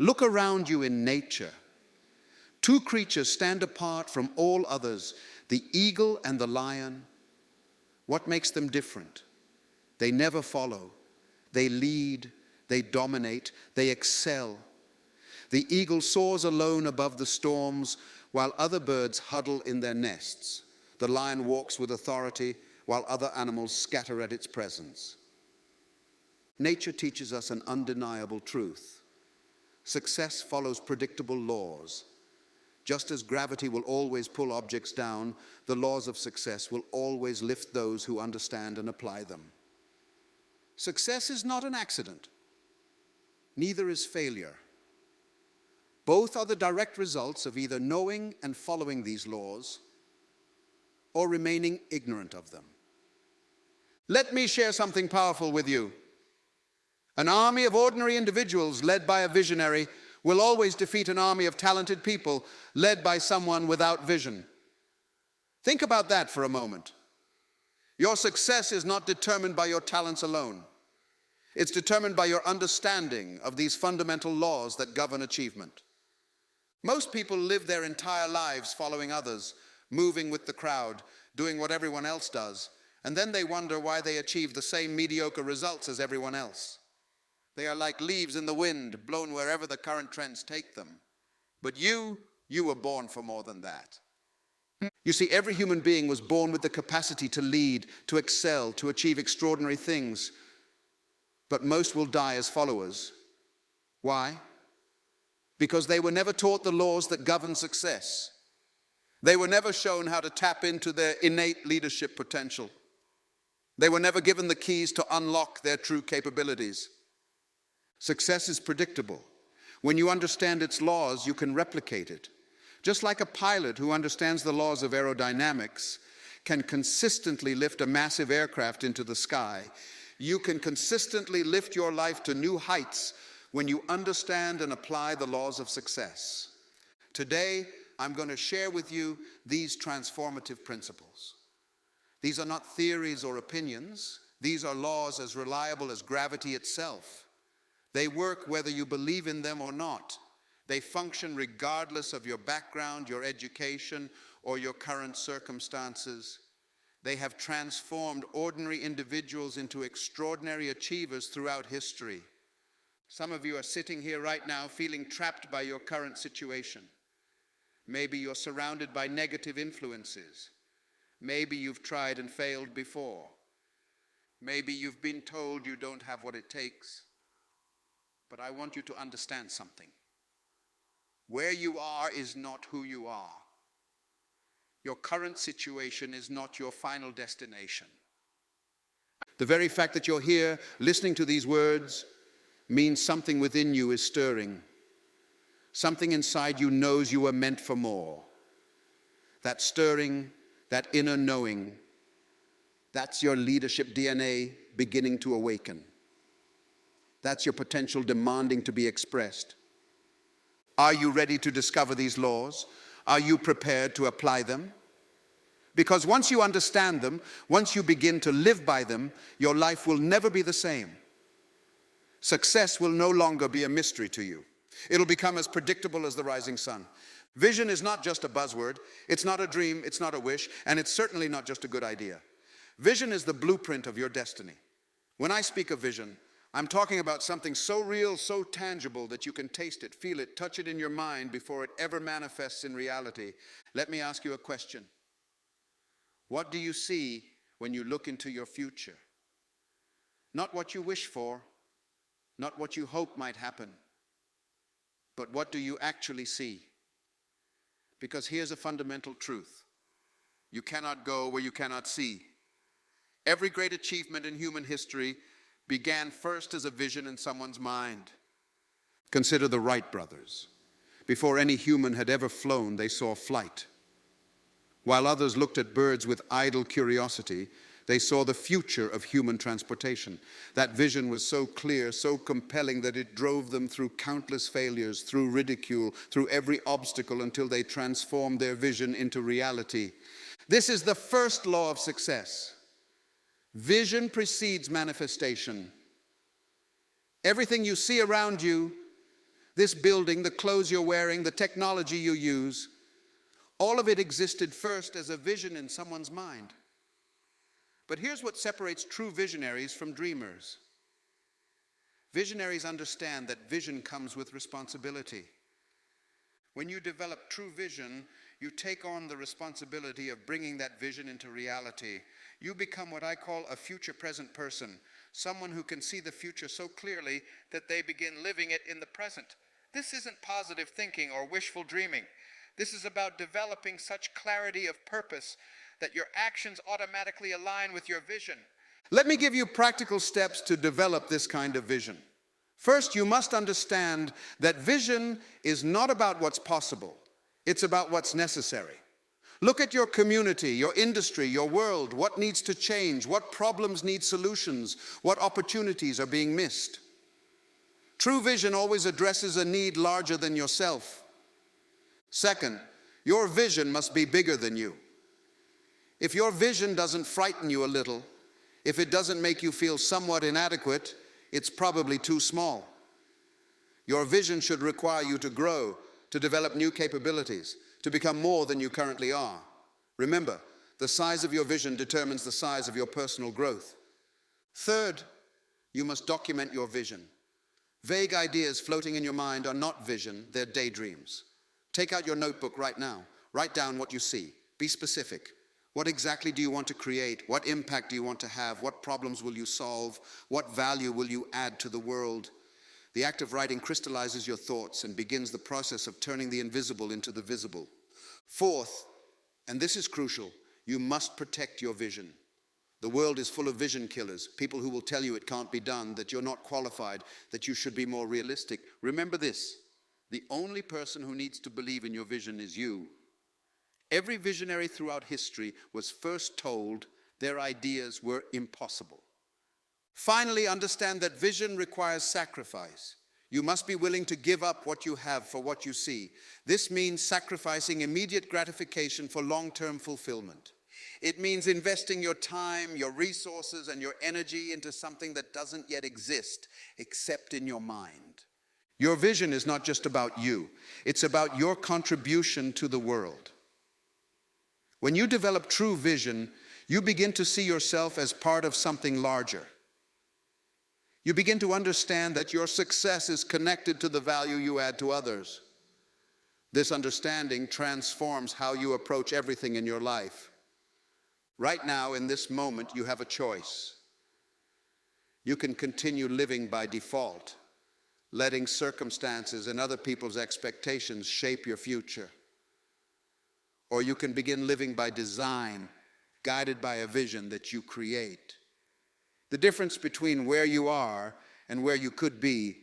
Look around you in nature. Two creatures stand apart from all others, the eagle and the lion. What makes them different? They never follow. They lead. They dominate. They excel. The eagle soars alone above the storms, while other birds huddle in their nests. The lion walks with authority, while other animals scatter at its presence. Nature teaches us an undeniable truth. Success follows predictable laws. Just as gravity will always pull objects down, the laws of success will always lift those who understand and apply them. Success is not an accident. Neither is failure. Both are the direct results of either knowing and following these laws or remaining ignorant of them. Let me share something powerful with you. An army of ordinary individuals led by a visionary will always defeat an army of talented people led by someone without vision. Think about that for a moment. Your success is not determined by your talents alone. It's determined by your understanding of these fundamental laws that govern achievement. Most people live their entire lives following others, moving with the crowd, doing what everyone else does, and then they wonder why they achieve the same mediocre results as everyone else. They are like leaves in the wind, blown wherever the current trends take them. But you were born for more than that. You see, every human being was born with the capacity to lead, to excel, to achieve extraordinary things. But most will die as followers. Why? Because they were never taught the laws that govern success. They were never shown how to tap into their innate leadership potential. They were never given the keys to unlock their true capabilities. Success is predictable. When you understand its laws, you can replicate it. Just like a pilot who understands the laws of aerodynamics can consistently lift a massive aircraft into the sky, you can consistently lift your life to new heights when you understand and apply the laws of success. Today, I'm going to share with you these transformative principles. These are not theories or opinions. These are laws as reliable as gravity itself. They work whether you believe in them or not. They function regardless of your background, your education, or your current circumstances. They have transformed ordinary individuals into extraordinary achievers throughout history. Some of you are sitting here right now feeling trapped by your current situation. Maybe you're surrounded by negative influences. Maybe you've tried and failed before. Maybe you've been told you don't have what it takes. But I want you to understand something. Where you are is not who you are. Your current situation is not your final destination. The very fact that you're here listening to these words means something within you is stirring. Something inside you knows you are meant for more. That stirring, that inner knowing, that's your leadership DNA beginning to awaken. That's your potential demanding to be expressed. Are you ready to discover these laws? Are you prepared to apply them? Because once you understand them, once you begin to live by them, your life will never be the same. Success will no longer be a mystery to you. It'll become as predictable as the rising sun. Vision is not just a buzzword. It's not a dream. It's not a wish. And it's certainly not just a good idea. Vision is the blueprint of your destiny. When I speak of vision, I'm talking about something so real, so tangible that you can taste it, feel it, touch it in your mind before it ever manifests in reality. Let me ask you a question. What do you see when you look into your future? Not what you wish for, not what you hope might happen, but what do you actually see? Because here's a fundamental truth. You cannot go where you cannot see. Every great achievement in human history began first as a vision in someone's mind. Consider the Wright brothers. Before any human had ever flown, they saw flight. While others looked at birds with idle curiosity, they saw the future of human transportation. That vision was so clear, so compelling that it drove them through countless failures, through ridicule, through every obstacle until they transformed their vision into reality. This is the first law of success. Vision precedes manifestation. Everything you see around you This building, the clothes you're wearing, the technology you use, all of it existed first as a vision in someone's mind. But here's what separates true visionaries from dreamers. Visionaries understand that vision comes with responsibility. When you develop true vision, you take on the responsibility of bringing that vision into reality. You become what I call a future-present person, someone who can see the future so clearly that they begin living it in the present. This isn't positive thinking or wishful dreaming. This is about developing such clarity of purpose that your actions automatically align with your vision. Let me give you practical steps to develop this kind of vision. First, you must understand that vision is not about what's possible. It's about what's necessary. Look at your community, your industry, your world. What needs to change? What problems need solutions? What opportunities are being missed? True vision always addresses a need larger than yourself. Second, your vision must be bigger than you. If your vision doesn't frighten you a little, if it doesn't make you feel somewhat inadequate, it's probably too small. Your vision should require you to grow, to develop new capabilities, to become more than you currently are. Remember, the size of your vision determines the size of your personal growth. Third, you must document your vision. Vague ideas floating in your mind are not vision, they're daydreams. Take out your notebook right now. Write down what you see. Be specific. What exactly do you want to create? What impact do you want to have? What problems will you solve? What value will you add to the world? The act of writing crystallizes your thoughts and begins the process of turning the invisible into the visible. Fourth, and this is crucial, you must protect your vision. The world is full of vision killers, people who will tell you it can't be done, that you're not qualified, that you should be more realistic. Remember this, the only person who needs to believe in your vision is you. Every visionary throughout history was first told their ideas were impossible. Finally, understand that vision requires sacrifice. You must be willing to give up what you have for what you see. This means sacrificing immediate gratification for long-term fulfillment. It means investing your time, your resources, and your energy into something that doesn't yet exist, except in your mind. Your vision is not just about you. It's about your contribution to the world. When you develop true vision, you begin to see yourself as part of something larger. You begin to understand that your success is connected to the value you add to others. This understanding transforms how you approach everything in your life. Right now, in this moment, you have a choice. You can continue living by default, letting circumstances and other people's expectations shape your future. Or you can begin living by design, guided by a vision that you create. The difference between where you are and where you could be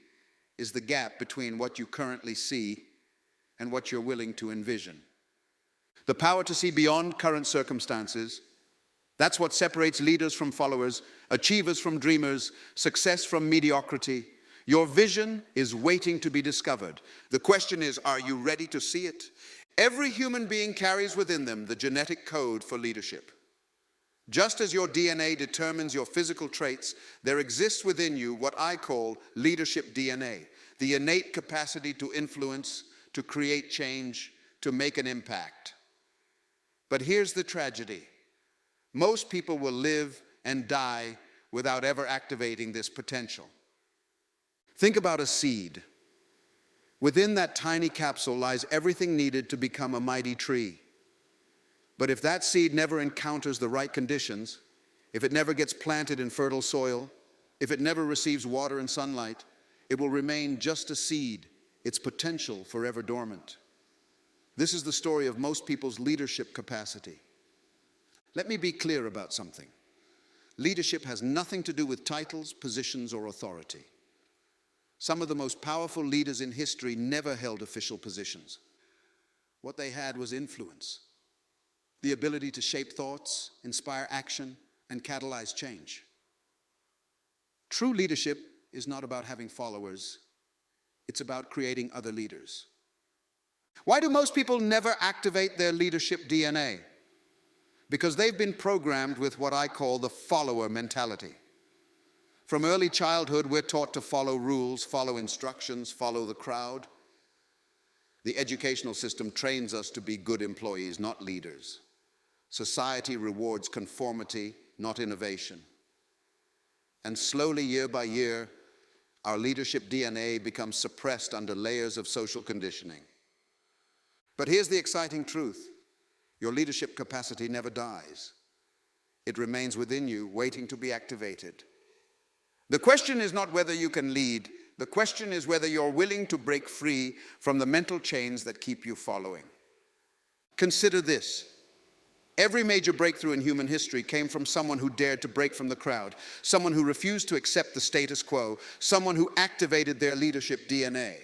is the gap between what you currently see and what you're willing to envision. The power to see beyond current circumstances, that's what separates leaders from followers, achievers from dreamers, success from mediocrity. Your vision is waiting to be discovered. The question is, are you ready to see it? Every human being carries within them the genetic code for leadership. Just as your DNA determines your physical traits, there exists within you what I call leadership DNA, the innate capacity to influence, to create change, to make an impact. But here's the tragedy. Most people will live and die without ever activating this potential. Think about a seed. Within that tiny capsule lies everything needed to become a mighty tree. But if that seed never encounters the right conditions, if it never gets planted in fertile soil, if it never receives water and sunlight, it will remain just a seed, its potential forever dormant. This is the story of most people's leadership capacity. Let me be clear about something. Leadership has nothing to do with titles, positions, or authority. Some of the most powerful leaders in history never held official positions. What they had was influence. The ability to shape thoughts, inspire action, and catalyze change. True leadership is not about having followers. It's about creating other leaders. Why do most people never activate their leadership DNA? Because they've been programmed with what I call the follower mentality. From early childhood, we're taught to follow rules, follow instructions, follow the crowd. The educational system trains us to be good employees, not leaders. Society rewards conformity, not innovation. And slowly, year by year, our leadership DNA becomes suppressed under layers of social conditioning. But here's the exciting truth. Your leadership capacity never dies. It remains within you, waiting to be activated. The question is not whether you can lead. The question is whether you're willing to break free from the mental chains that keep you following. Consider this. Every major breakthrough in human history came from someone who dared to break from the crowd, someone who refused to accept the status quo, someone who activated their leadership DNA.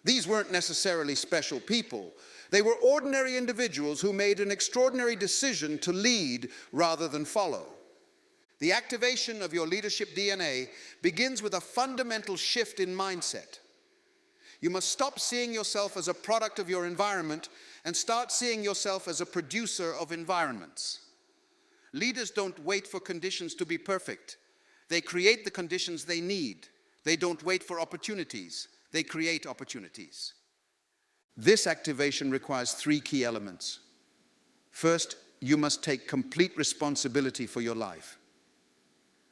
These weren't necessarily special people. They were ordinary individuals who made an extraordinary decision to lead rather than follow. The activation of your leadership DNA begins with a fundamental shift in mindset. You must stop seeing yourself as a product of your environment and start seeing yourself as a producer of environments. Leaders don't wait for conditions to be perfect. They create the conditions they need. They don't wait for opportunities. They create opportunities. This activation requires three key elements. First, you must take complete responsibility for your life.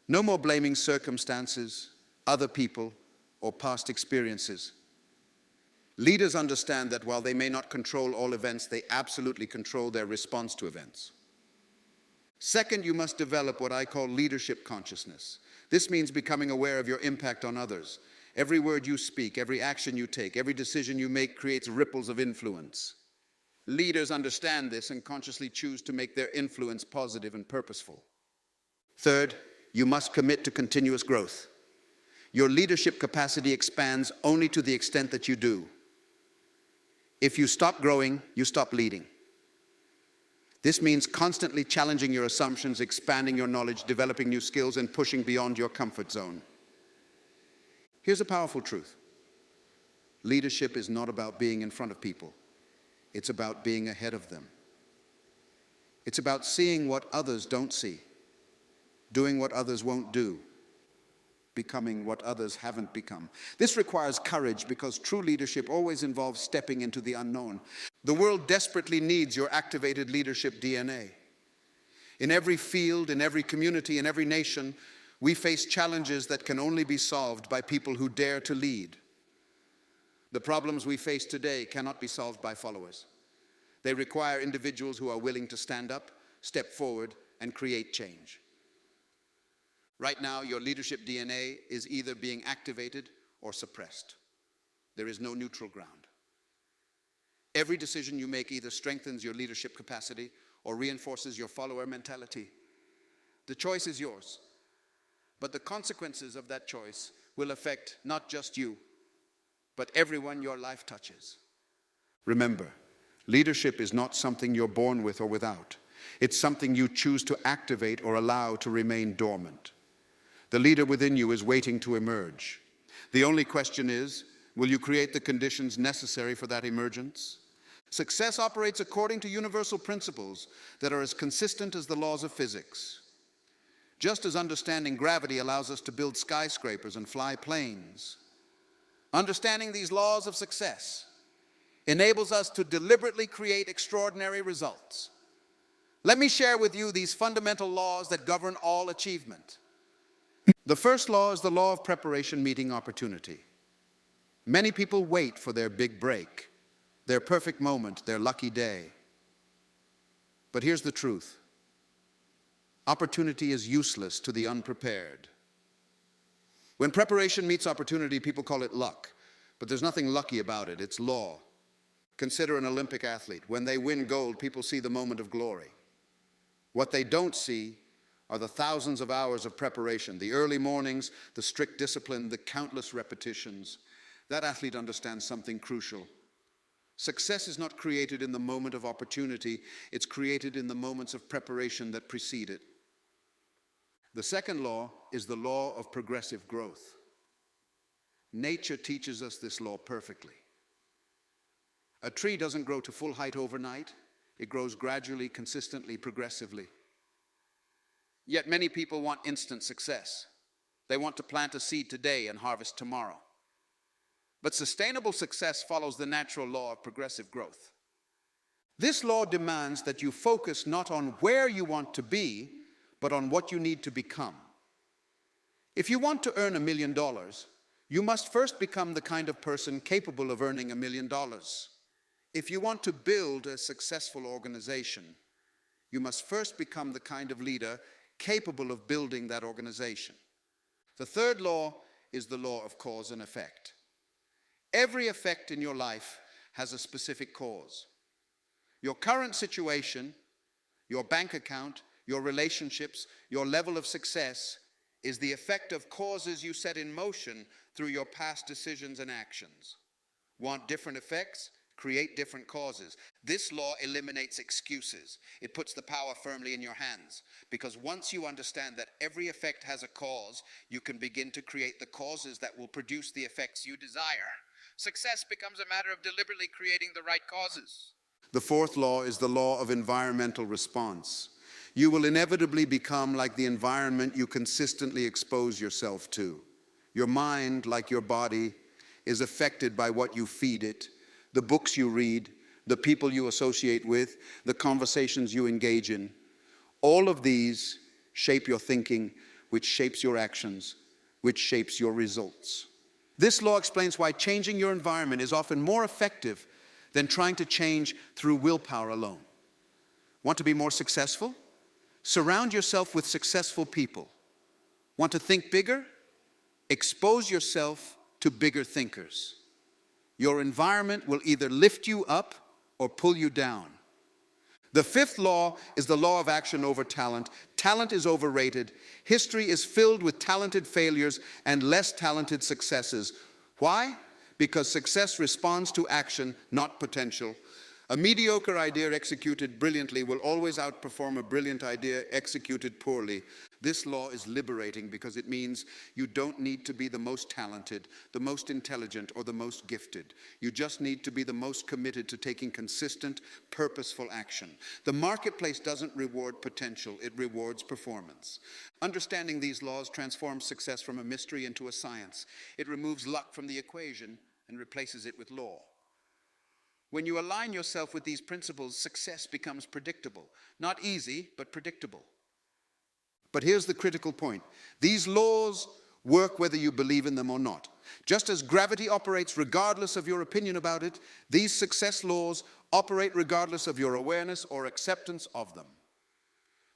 No more blaming circumstances, other people, or past experiences. Leaders understand that while they may not control all events, they absolutely control their response to events. Second, you must develop what I call leadership consciousness. This means becoming aware of your impact on others. Every word you speak, every action you take, every decision you make creates ripples of influence. Leaders understand this and consciously choose to make their influence positive and purposeful. Third, you must commit to continuous growth. Your leadership capacity expands only to the extent that you do. If you stop growing, you stop leading. This means constantly challenging your assumptions, expanding your knowledge, developing new skills, and pushing beyond your comfort zone. Here's a powerful truth. Leadership is not about being in front of people. It's about being ahead of them. It's about seeing what others don't see, doing what others won't do, becoming what others haven't become. This requires courage because true leadership always involves stepping into the unknown. The world desperately needs your activated leadership DNA. In every field, in every community, in every nation, we face challenges that can only be solved by people who dare to lead. The problems we face today cannot be solved by followers. They require individuals who are willing to stand up, step forward, and create change. Right now, your leadership DNA is either being activated or suppressed. There is no neutral ground. Every decision you make either strengthens your leadership capacity or reinforces your follower mentality. The choice is yours, but the consequences of that choice will affect not just you, but everyone your life touches. Remember, leadership is not something you're born with or without. It's something you choose to activate or allow to remain dormant. The leader within you is waiting to emerge. The only question is, will you create the conditions necessary for that emergence? Success operates according to universal principles that are as consistent as the laws of physics. Just as understanding gravity allows us to build skyscrapers and fly planes, understanding these laws of success enables us to deliberately create extraordinary results. Let me share with you these fundamental laws that govern all achievement. The first law is the law of preparation meeting opportunity. Many people wait for their big break, their perfect moment, their lucky day. But here's the truth. Opportunity is useless to the unprepared. When preparation meets opportunity, people call it luck. But there's nothing lucky about it. It's law. Consider an Olympic athlete. When they win gold, people see the moment of glory. What they don't see are the thousands of hours of preparation, the early mornings, the strict discipline, the countless repetitions. That athlete understands something crucial. Success is not created in the moment of opportunity. It's created in the moments of preparation that precede it. The second law is the law of progressive growth. Nature teaches us this law perfectly. A tree doesn't grow to full height overnight. It grows gradually, consistently, progressively. Yet many people want instant success. They want to plant a seed today and harvest tomorrow. But sustainable success follows the natural law of progressive growth. This law demands that you focus not on where you want to be, but on what you need to become. If you want to earn $1 million, you must first become the kind of person capable of earning $1 million. If you want to build a successful organization, you must first become the kind of leader capable of building that organization. The third law is the law of cause and effect. Every effect in your life has a specific cause. Your current situation, your bank account, your relationships, your level of success is the effect of causes you set in motion through your past decisions and actions. Want different effects? Create different causes. This law eliminates excuses. It puts the power firmly in your hands. Because once you understand that every effect has a cause, you can begin to create the causes that will produce the effects you desire. Success becomes a matter of deliberately creating the right causes. The fourth law is the law of environmental response. You will inevitably become like the environment you consistently expose yourself to. Your mind, like your body, is affected by what you feed it, the books you read, the people you associate with, the conversations you engage in. All of these shape your thinking, which shapes your actions, which shapes your results. This law explains why changing your environment is often more effective than trying to change through willpower alone. Want to be more successful? Surround yourself with successful people. Want to think bigger? Expose yourself to bigger thinkers. Your environment will either lift you up or pull you down. The fifth law is the law of action over talent. Talent is overrated. History is filled with talented failures and less talented successes. Why? Because success responds to action, not potential. A mediocre idea executed brilliantly will always outperform a brilliant idea executed poorly. This law is liberating because it means you don't need to be the most talented, the most intelligent, or the most gifted. You just need to be the most committed to taking consistent, purposeful action. The marketplace doesn't reward potential, it rewards performance. Understanding these laws transforms success from a mystery into a science. It removes luck from the equation and replaces it with law. When you align yourself with these principles, success becomes predictable. Not easy, but predictable. But here's the critical point. These laws work whether you believe in them or not. Just as gravity operates regardless of your opinion about it, these success laws operate regardless of your awareness or acceptance of them.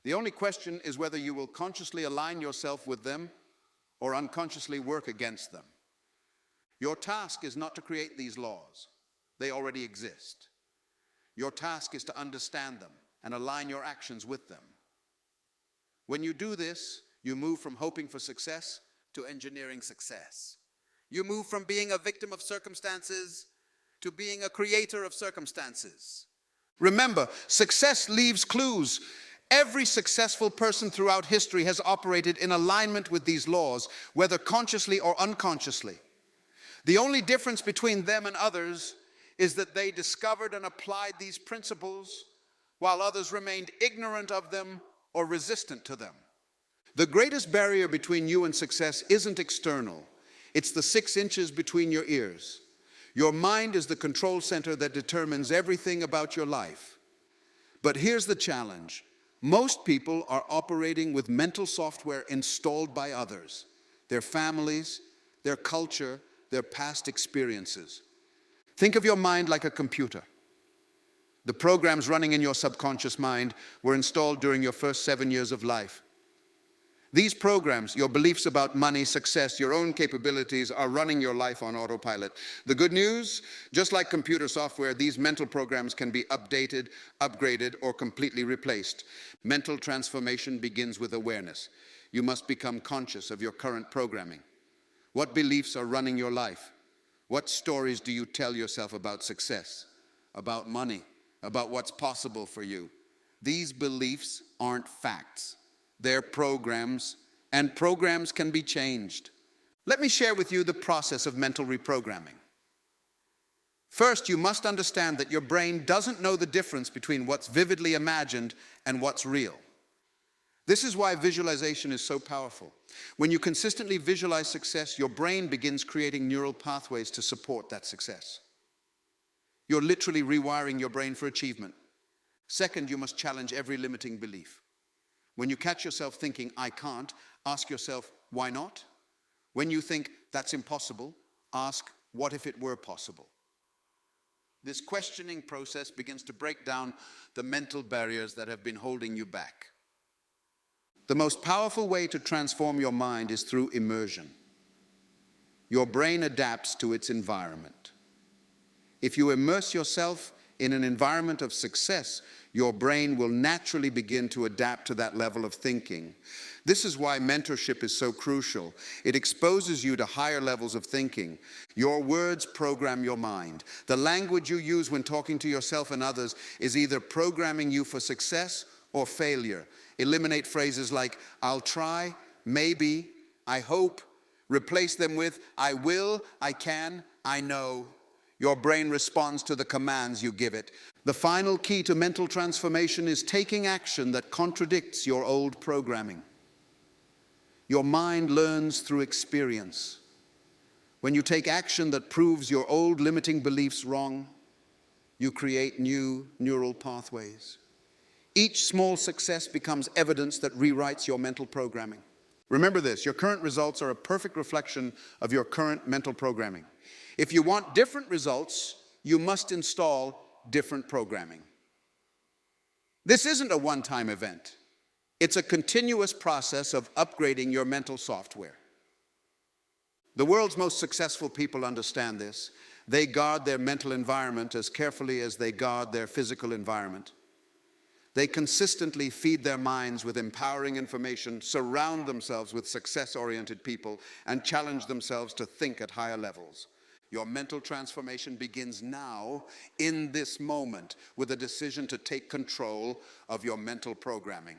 The only question is whether you will consciously align yourself with them or unconsciously work against them. Your task is not to create these laws. They already exist. Your task is to understand them and align your actions with them. When you do this, you move from hoping for success to engineering success. You move from being a victim of circumstances to being a creator of circumstances. Remember, success leaves clues. Every successful person throughout history has operated in alignment with these laws, whether consciously or unconsciously. The only difference between them and others is that they discovered and applied these principles while others remained ignorant of them or resistant to them. The greatest barrier between you and success isn't external. It's the 6 inches between your ears. Your mind is the control center that determines everything about your life. But here's the challenge. Most people are operating with mental software installed by others, their families, their culture, their past experiences. Think of your mind like a computer. The programs running in your subconscious mind were installed during your first 7 years of life. These programs, your beliefs about money, success, your own capabilities, are running your life on autopilot. The good news, just like computer software, these mental programs can be updated, upgraded, or completely replaced. Mental transformation begins with awareness. You must become conscious of your current programming. What beliefs are running your life? What stories do you tell yourself about success, about money, about what's possible for you? These beliefs aren't facts. They're programs, and programs can be changed. Let me share with you the process of mental reprogramming. First, you must understand that your brain doesn't know the difference between what's vividly imagined and what's real. This is why visualization is so powerful. When you consistently visualize success, your brain begins creating neural pathways to support that success. You're literally rewiring your brain for achievement. Second, you must challenge every limiting belief. When you catch yourself thinking, I can't, ask yourself, why not? When you think, that's impossible, ask, what if it were possible? This questioning process begins to break down the mental barriers that have been holding you back. The most powerful way to transform your mind is through immersion. Your brain adapts to its environment. If you immerse yourself in an environment of success, your brain will naturally begin to adapt to that level of thinking. This is why mentorship is so crucial. It exposes you to higher levels of thinking. Your words program your mind. The language you use when talking to yourself and others is either programming you for success or failure. Eliminate phrases like, I'll try, maybe, I hope. Replace them with, I will, I can, I know. Your brain responds to the commands you give it. The final key to mental transformation is taking action that contradicts your old programming. Your mind learns through experience. When you take action that proves your old limiting beliefs wrong, you create new neural pathways. Each small success becomes evidence that rewrites your mental programming. Remember this, your current results are a perfect reflection of your current mental programming. If you want different results, you must install different programming. This isn't a one-time event. It's a continuous process of upgrading your mental software. The world's most successful people understand this. They guard their mental environment as carefully as they guard their physical environment. They consistently feed their minds with empowering information, surround themselves with success-oriented people, and challenge themselves to think at higher levels. Your mental transformation begins now, in this moment, with a decision to take control of your mental programming.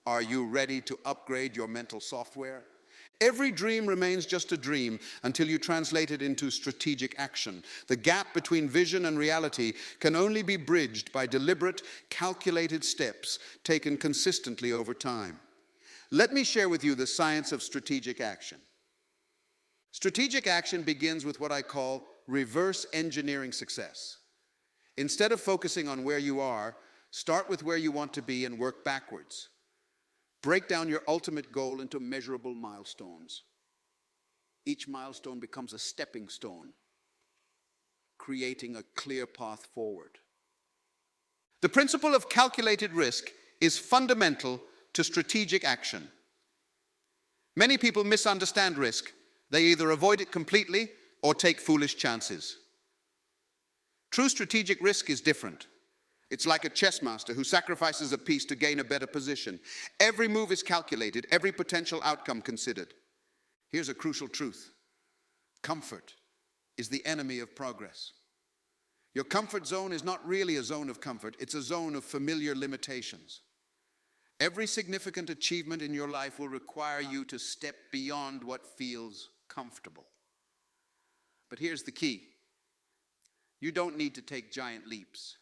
Are you ready to upgrade your mental software? Every dream remains just a dream until you translate it into strategic action. The gap between vision and reality can only be bridged by deliberate, calculated steps taken consistently over time. Let me share with you the science of strategic action. Strategic action begins with what I call reverse engineering success. Instead of focusing on where you are, start with where you want to be and work backwards. Break down your ultimate goal into measurable milestones. Each milestone becomes a stepping stone, creating a clear path forward. The principle of calculated risk is fundamental to strategic action. Many people misunderstand risk. They either avoid it completely or take foolish chances. True strategic risk is different. It's like a chess master who sacrifices a piece to gain a better position. Every move is calculated, every potential outcome considered. Here's a crucial truth. Comfort is the enemy of progress. Your comfort zone is not really a zone of comfort, it's a zone of familiar limitations. Every significant achievement in your life will require you to step beyond what feels comfortable. But here's the key. You don't need to take giant leaps.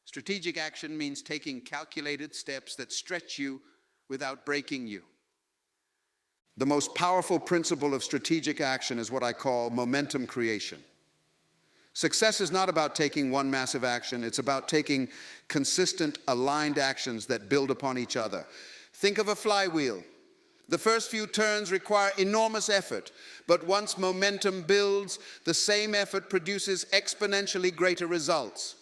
Strategic action means taking calculated steps that stretch you without breaking you. The most powerful principle of strategic action is what I call momentum creation. Success is not about taking one massive action, it's about taking consistent, aligned actions that build upon each other. Think of a flywheel. The first few turns require enormous effort, but once momentum builds, the same effort produces exponentially greater results.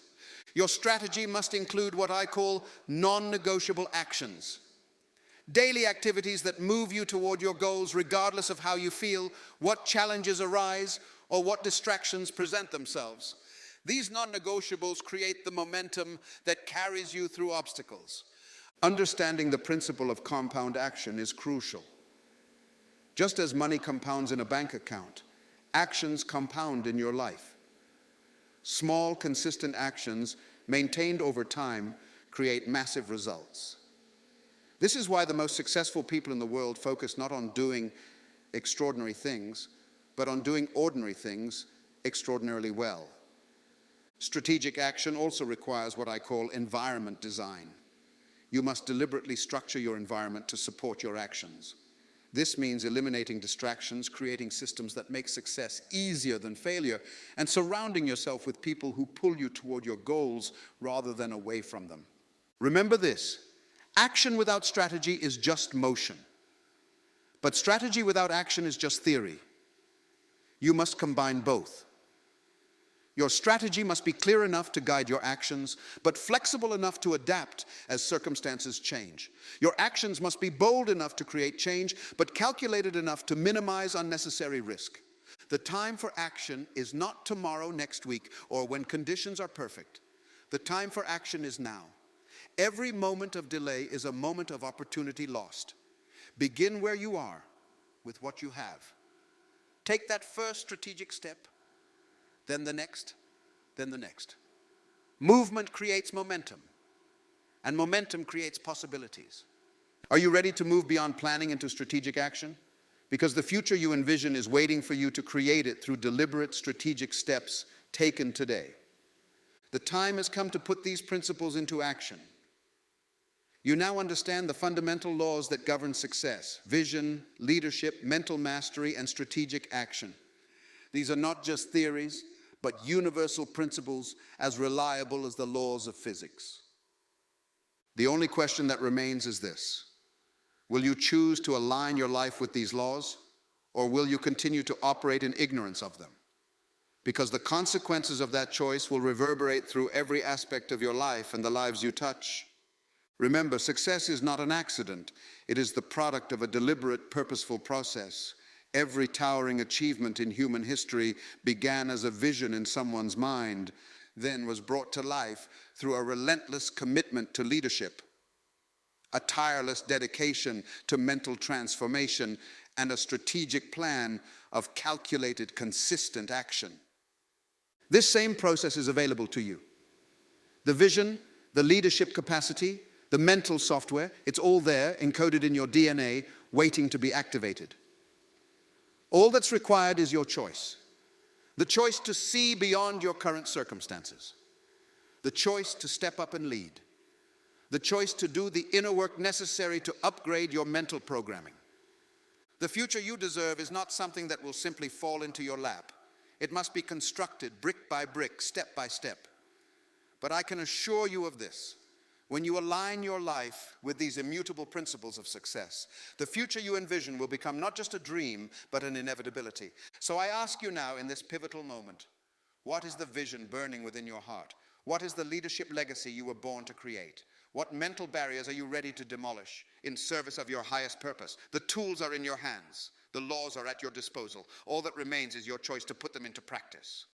Your strategy must include what I call non-negotiable actions. Daily activities that move you toward your goals regardless of how you feel, what challenges arise, or what distractions present themselves. These non-negotiables create the momentum that carries you through obstacles. Understanding the principle of compound action is crucial. Just as money compounds in a bank account, actions compound in your life. Small, consistent actions maintained over time create massive results. This is why the most successful people in the world focus not on doing extraordinary things, but on doing ordinary things extraordinarily well. Strategic action also requires what I call environment design. You must deliberately structure your environment to support your actions. This means eliminating distractions, creating systems that make success easier than failure, and surrounding yourself with people who pull you toward your goals rather than away from them. Remember this: action without strategy is just motion, but strategy without action is just theory. You must combine both. Your strategy must be clear enough to guide your actions, but flexible enough to adapt as circumstances change. Your actions must be bold enough to create change, but calculated enough to minimize unnecessary risk. The time for action is not tomorrow, next week, or when conditions are perfect. The time for action is now. Every moment of delay is a moment of opportunity lost. Begin where you are, with what you have. Take that first strategic step, then the next, then the next. Movement creates momentum, and momentum creates possibilities. Are you ready to move beyond planning into strategic action? Because the future you envision is waiting for you to create it through deliberate strategic steps taken today. The time has come to put these principles into action. You now understand the fundamental laws that govern success: vision, leadership, mental mastery, and strategic action. These are not just theories, but universal principles as reliable as the laws of physics. The only question that remains is this: will you choose to align your life with these laws, or will you continue to operate in ignorance of them? Because the consequences of that choice will reverberate through every aspect of your life and the lives you touch. Remember, success is not an accident. It is the product of a deliberate, purposeful process. Every towering achievement in human history began as a vision in someone's mind, then was brought to life through a relentless commitment to leadership, a tireless dedication to mental transformation, and a strategic plan of calculated, consistent action. This same process is available to you. The vision, the leadership capacity, the mental software, it's all there, encoded in your DNA, waiting to be activated. All that's required is your choice. The choice to see beyond your current circumstances. The choice to step up and lead. The choice to do the inner work necessary to upgrade your mental programming. The future you deserve is not something that will simply fall into your lap. It must be constructed brick by brick, step by step. But I can assure you of this: when you align your life with these immutable principles of success, the future you envision will become not just a dream, but an inevitability. So I ask you now, in this pivotal moment, what is the vision burning within your heart? What is the leadership legacy you were born to create? What mental barriers are you ready to demolish in service of your highest purpose? The tools are in your hands. The laws are at your disposal. All that remains is your choice to put them into practice.